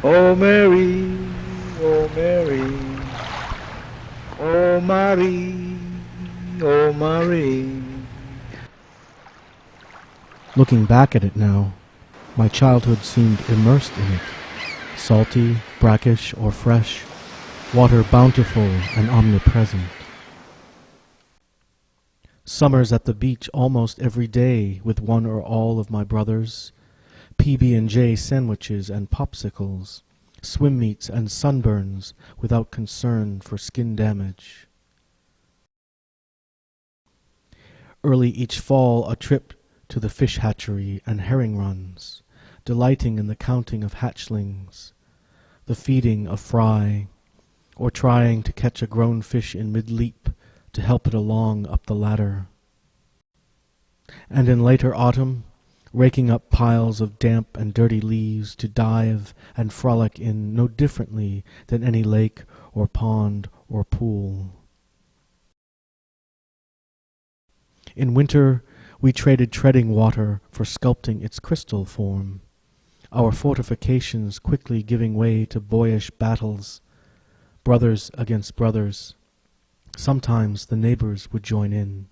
Oh Mary, oh Mary, oh Mary, oh Mary. Looking back at it now, my childhood seemed immersed in it, salty, brackish, or fresh, water bountiful and omnipresent. Summers at the beach almost every day with one or all of my brothers, PB&J sandwiches and popsicles, swim meets and sunburns without concern for skin damage. Early each fall a trip to the fish hatchery and herring runs, delighting in the counting of hatchlings, the feeding of fry, or trying to catch a grown fish in mid-leap to help it along up the ladder. And in later autumn, raking up piles of damp and dirty leaves to dive and frolic in no differently than any lake or pond or pool. In winter, we traded treading water for sculpting its crystal form, our fortifications quickly giving way to boyish battles, brothers against brothers. Sometimes the neighbors would join in.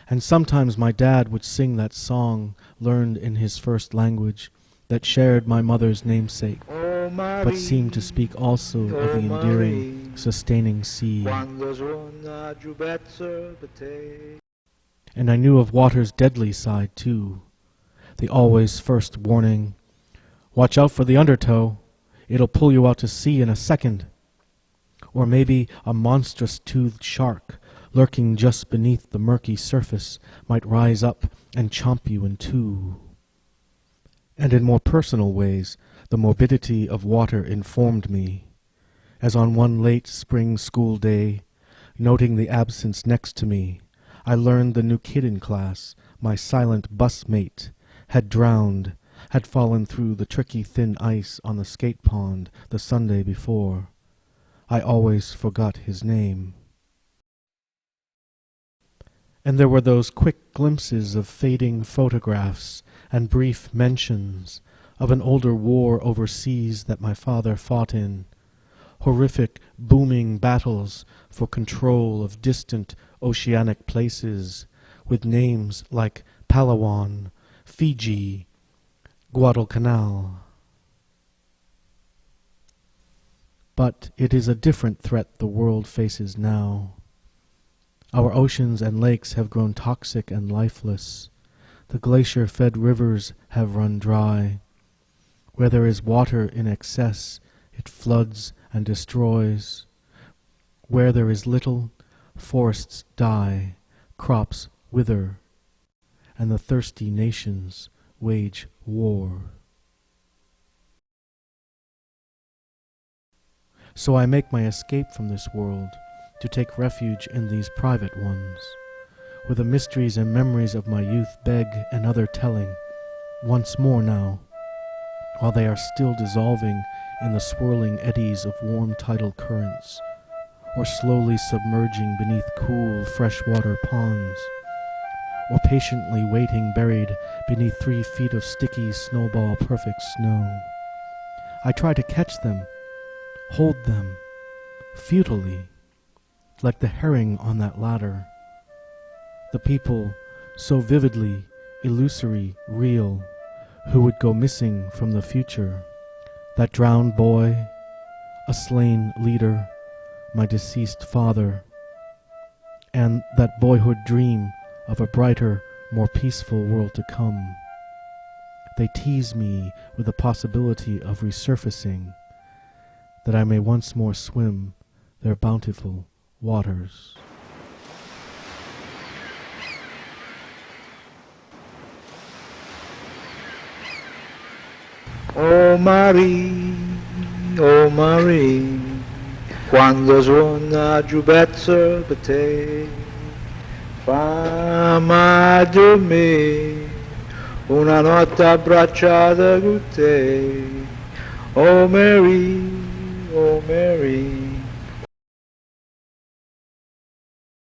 And sometimes my dad would sing that song learned in his first language that shared my mother's namesake, but seemed to speak also of the endearing, sustaining sea. And I knew of water's deadly side too, the always first warning, "Watch out for the undertow, it'll pull you out to sea in a second." Or maybe a monstrous toothed shark, lurking just beneath the murky surface, might rise up and chomp you in two. And in more personal ways, the morbidity of water informed me, as on one late spring school day, noting the absence next to me, I learned the new kid in class, my silent bus mate, had drowned, had fallen through the tricky thin ice on the skate pond the Sunday before. I always forgot his name. And there were those quick glimpses of fading photographs and brief mentions of an older war overseas that my father fought in, horrific booming battles for control of distant oceanic places with names like Palawan, Fiji, Guadalcanal. But it is a different threat the world faces now. Our oceans and lakes have grown toxic and lifeless. The glacier-fed rivers have run dry. Where there is water in excess, it floods and destroys. Where there is little, forests die, crops wither, and the thirsty nations wage war. So I make my escape from this world to take refuge in these private ones, where the mysteries and memories of my youth beg another telling, once more now, while they are still dissolving in the swirling eddies of warm tidal currents, or slowly submerging beneath cool freshwater ponds, or patiently waiting buried beneath 3 feet of sticky snowball-perfect snow. I try to catch them, hold them, futilely, like the herring on that ladder. The people, so vividly, illusory, real, who would go missing from the future. That drowned boy, a slain leader, my deceased father, and that boyhood dream of a brighter, more peaceful world to come. They tease me with the possibility of resurfacing, that I may once more swim their bountiful waters. Oh Mary, quando suona giù pezzo per te, fammi dormire una notte abbracciata con te. Oh Mary,